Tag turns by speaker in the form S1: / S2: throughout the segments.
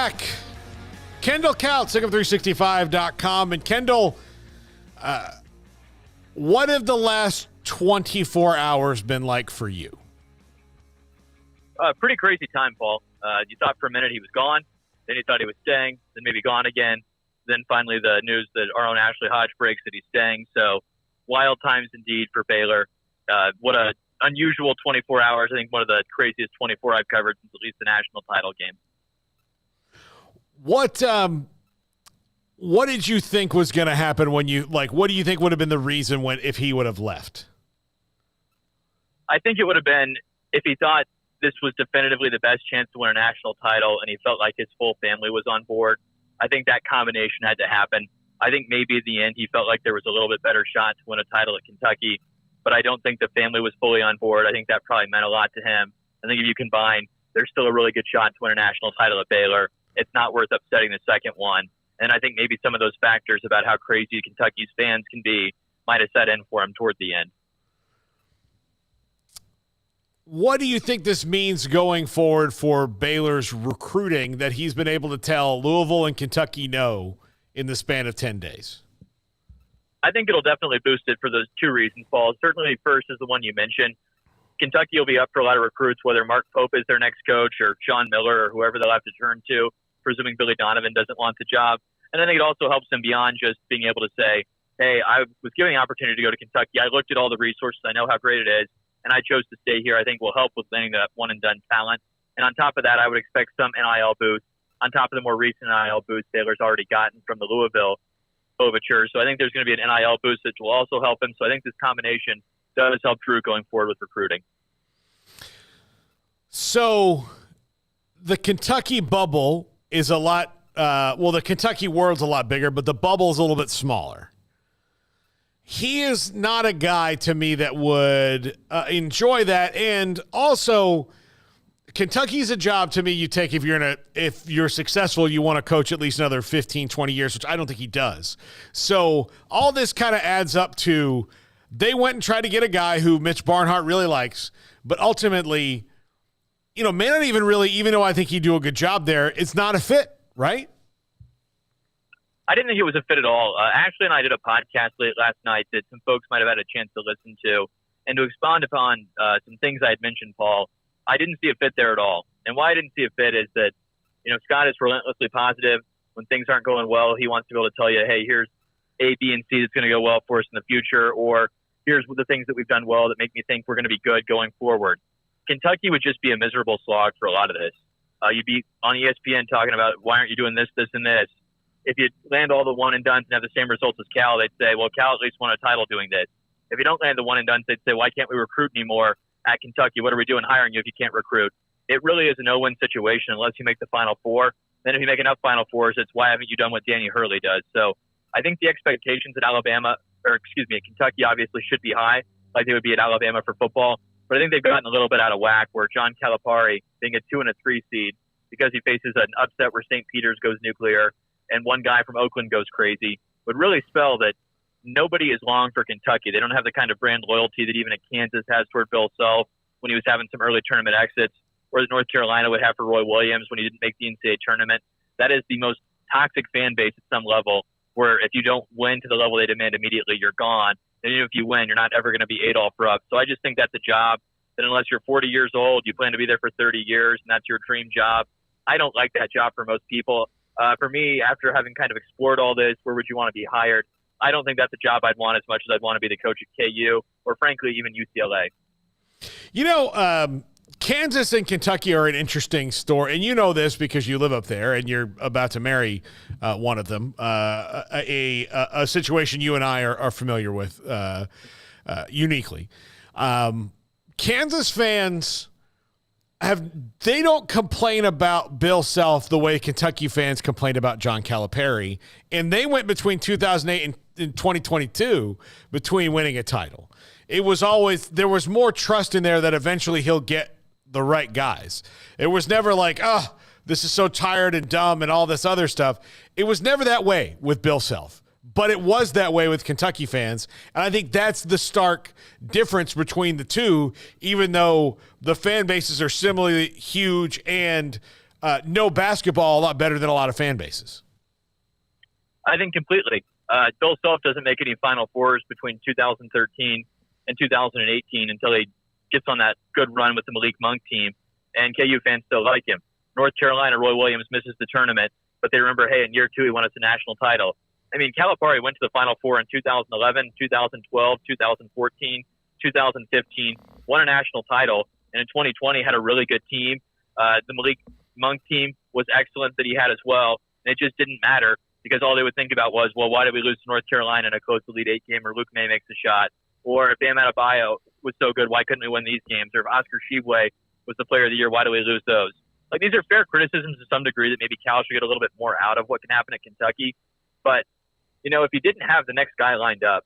S1: back. Kendall Kaut, Sic'Em365.com. And Kendall, what have the last 24 hours been like for you?
S2: Pretty crazy time, Paul. You thought for a minute he was gone, then you thought he was staying, then maybe gone again. Then finally the news that our own Ashley Hodge breaks that he's staying. So wild times indeed for Baylor. What a unusual 24 hours. I think one of the craziest 24 I've covered since at least the national title game.
S1: What did you think was going to happen when what do you think would have been the reason if he would have left?
S2: I think it would have been if he thought this was definitively the best chance to win a national title and he felt like his full family was on board. I think that combination had to happen. I think maybe at the end he felt like there was a little bit better shot to win a title at Kentucky, but I don't think the family was fully on board. I think that probably meant a lot to him. I think if you combine, there's still a really good shot to win a national title at Baylor. It's not worth upsetting the second one. And I think maybe some of those factors about how crazy Kentucky's fans can be might have set in for him toward the end.
S1: What do you think this means going forward for Baylor's recruiting that he's been able to tell Louisville and Kentucky no in the span of 10 days?
S2: I think it'll definitely boost it for those two reasons, Paul. Certainly first is the one you mentioned. Kentucky will be up for a lot of recruits, whether Mark Pope is their next coach or Sean Miller or whoever they'll have to turn to, presuming Billy Donovan doesn't want the job. And I think it also helps them beyond just being able to say, hey, I was given the opportunity to go to Kentucky. I looked at all the resources. I know how great it is. And I chose to stay here. I think will help with landing that one-and-done talent. And on top of that, I would expect some NIL boost on top of the more recent NIL boost Baylor's already gotten from the Louisville overture. So I think there's going to be an NIL boost that will also help him. So I think this combination does help Drew going forward with recruiting.
S1: So the Kentucky bubble is a lot the Kentucky world's a lot bigger, but the bubble is a little bit smaller. He is not a guy to me that would enjoy that. And also, Kentucky's a job to me you take if you're successful, you want to coach at least another 15, 20 years, which I don't think he does. So all this kind of adds up to they went and tried to get a guy who Mitch Barnhart really likes, but ultimately, may not even really, even though I think he'd do a good job there, it's not a fit, right?
S2: I didn't think it was a fit at all. Ashley and I did a podcast late last night that some folks might have had a chance to listen to. And to expound upon some things I had mentioned, Paul, I didn't see a fit there at all. And why I didn't see a fit is that, Scott is relentlessly positive. When things aren't going well, he wants to be able to tell you, hey, here's A, B, and C that's going to go well for us in the future. Or here's the things that we've done well that make me think we're going to be good going forward. Kentucky would just be a miserable slog for a lot of this. You'd be on ESPN talking about, why aren't you doing this, this, and this? If you land all the one-and-dones and have the same results as Cal, they'd say, well, Cal at least won a title doing this. If you don't land the one-and-dones, they'd say, why can't we recruit anymore at Kentucky? What are we doing hiring you if you can't recruit? It really is a no-win situation unless you make the Final Four. Then if you make enough Final Fours, it's why haven't you done what Danny Hurley does? So I think the expectations at Kentucky obviously should be high, like they would be at Alabama for football. But I think they've gotten a little bit out of whack where John Calipari, being a 2 and a 3 seed, because he faces an upset where St. Peter's goes nuclear and one guy from Oakland goes crazy, would really spell that nobody is long for Kentucky. They don't have the kind of brand loyalty that even a Kansas has toward Bill Self when he was having some early tournament exits, or that North Carolina would have for Roy Williams when he didn't make the NCAA tournament. That is the most toxic fan base at some level, where if you don't win to the level they demand immediately, you're gone. And even if you win, you're not ever going to be Adolph Rupp. So I just think that's a job that unless you're 40 years old, you plan to be there for 30 years, and that's your dream job. I don't like that job for most people. For me, after having kind of explored all this, where would you want to be hired? I don't think that's a job I'd want as much as I'd want to be the coach at KU or, frankly, even UCLA.
S1: Kansas and Kentucky are an interesting story, and you know this because you live up there and you're about to marry one of them, a situation you and I are familiar with uniquely. Kansas fans they don't complain about Bill Self the way Kentucky fans complain about John Calipari, and they went between 2008 and 2022 between winning a title. It was always, there was more trust in there that eventually he'll get the right guys. It was never like, this is so tired and dumb and all this other stuff. It was never that way with Bill Self, but it was that way with Kentucky fans. And I think that's the stark difference between the two, even though the fan bases are similarly huge and know basketball a lot better than a lot of fan bases.
S2: I think completely. Bill Self doesn't make any Final Fours between 2013 and 2018 until he gets on that good run with the Malik Monk team, and KU fans still like him. North Carolina, Roy Williams misses the tournament, but they remember, hey, in year 2 he won us a national title. I mean, Calipari went to the Final Four in 2011, 2012, 2014, 2015, won a national title, and in 2020 had a really good team. The Malik Monk team was excellent that he had as well, and it just didn't matter because all they would think about was, well, why did we lose to North Carolina in a close Elite Eight game, or Luke May makes a shot? Or if Bam Adebayo was so good, why couldn't we win these games? Or if Oscar Tshiebwe was the player of the year, why do we lose those? Like, these are fair criticisms to some degree that maybe Cal should get a little bit more out of what can happen at Kentucky. But, you know, if you didn't have the next guy lined up,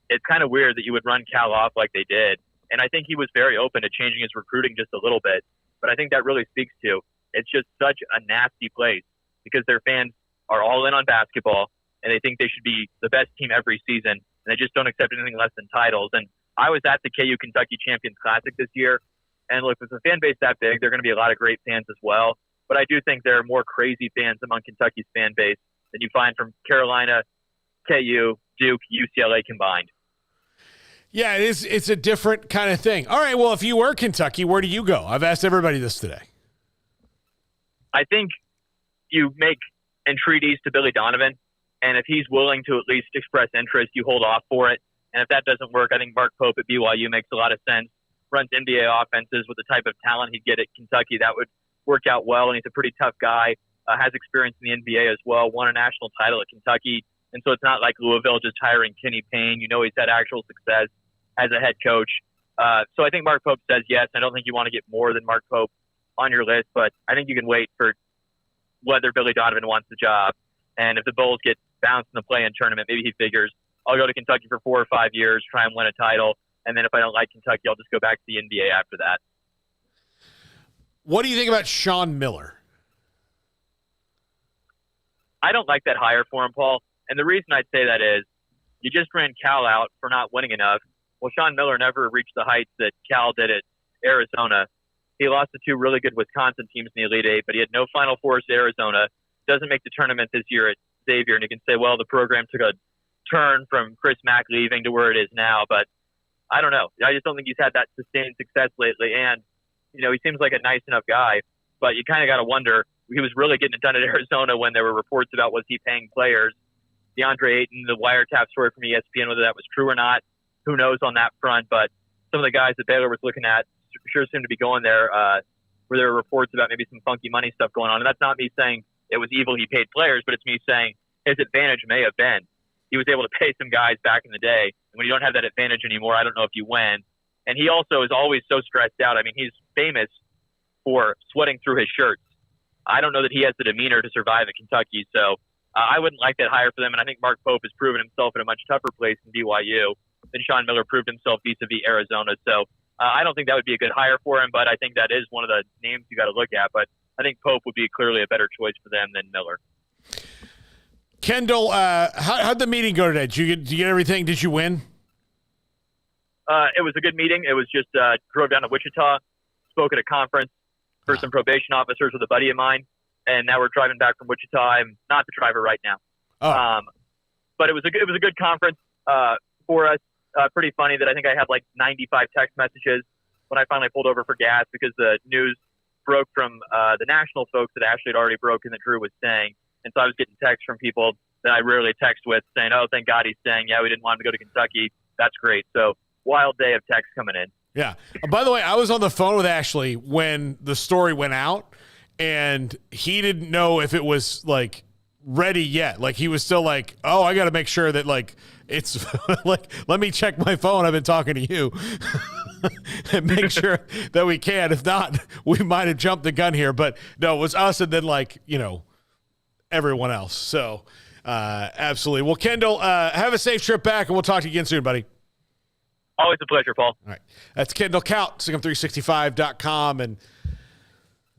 S2: it's kind of weird that you would run Cal off like they did. And I think he was very open to changing his recruiting just a little bit. But I think that really speaks to it's just such a nasty place because their fans are all in on basketball and they think they should be the best team every season. And they just don't accept anything less than titles. And I was at the KU Kentucky Champions Classic this year. And look, with a fan base that big, there are going to be a lot of great fans as well. But I do think there are more crazy fans among Kentucky's fan base than you find from Carolina, KU, Duke, UCLA combined.
S1: Yeah, it is. It's a different kind of thing. All right, well, if you were Kentucky, where do you go? I've asked everybody this today.
S2: I think you make entreaties to Billy Donovan, and if he's willing to at least express interest, you hold off for it. And if that doesn't work, I think Mark Pope at BYU makes a lot of sense. Runs NBA offenses with the type of talent he'd get at Kentucky. That would work out well, and he's a pretty tough guy. Has experience in the NBA as well. Won a national title at Kentucky. And so it's not like Louisville just hiring Kenny Payne. You know he's had actual success as a head coach. So I think Mark Pope says yes. I don't think you want to get more than Mark Pope on your list, but I think you can wait for whether Billy Donovan wants the job. And if the Bulls get bounced in the play-in tournament, maybe he figures, I'll go to Kentucky for 4 or 5 years, try and win a title. And then if I don't like Kentucky, I'll just go back to the NBA after that.
S1: What do you think about Sean Miller?
S2: I don't like that hire for him, Paul. And the reason I'd say that is you just ran Cal out for not winning enough. Well, Sean Miller never reached the heights that Cal did at Arizona. He lost to 2 really good Wisconsin teams in the Elite Eight, but he had no Final Fours to Arizona. Doesn't make the tournament this year at Xavier. And you can say, well, the program took a turn from Chris Mack leaving to where it is now. But I don't know. I just don't think he's had that sustained success lately. And, you know, he seems like a nice enough guy, but you kind of got to wonder, he was really getting it done at Arizona when there were reports about was he paying players. DeAndre Ayton, the wiretap story from ESPN, whether that was true or not, who knows on that front. But some of the guys that Baylor was looking at sure seemed to be going there where there were reports about maybe some funky money stuff going on. And that's not me saying it was evil he paid players, but it's me saying his advantage may have been he was able to pay some guys back in the day. And when you don't have that advantage anymore, I don't know if you win. And he also is always so stressed out. I mean, he's famous for sweating through his shirts. I don't know that he has the demeanor to survive at Kentucky. So I wouldn't like that hire for them. And I think Mark Pope has proven himself in a much tougher place in BYU than Sean Miller proved himself vis-a-vis Arizona. So I don't think that would be a good hire for him, but I think that is one of the names you got to look at. But I think Pope would be clearly a better choice for them than Miller.
S1: Kendall, how'd the meeting go today? Did you get everything? Did you win?
S2: It was a good meeting. It was just drove down to Wichita, spoke at a conference for some probation officers with a buddy of mine, and now we're driving back from Wichita. I'm not the driver right now. But it was a good conference for us. Pretty funny that I think I had like 95 text messages when I finally pulled over for gas because the news broke from the national folks that Ashley had already broken that Drew was staying. And so I was getting texts from people that I rarely text with saying, oh, thank God he's staying. Yeah, we didn't want him to go to Kentucky. That's great. So wild day of texts coming in.
S1: Yeah. By the way, I was on the phone with Ashley when the story went out, and he didn't know if it was like ready yet. Like he was still like, oh, I got to make sure that like it's like, let me check my phone. I've been talking to you and make sure that we can. If not, we might have jumped the gun here. But no, it was us and then like, you know, everyone else. So absolutely. Well, Kendall, have a safe trip back, and we'll talk to you again soon, buddy.
S2: Always a pleasure, Paul.
S1: All right. That's Kendall Kaut, Sic'Em365.com. And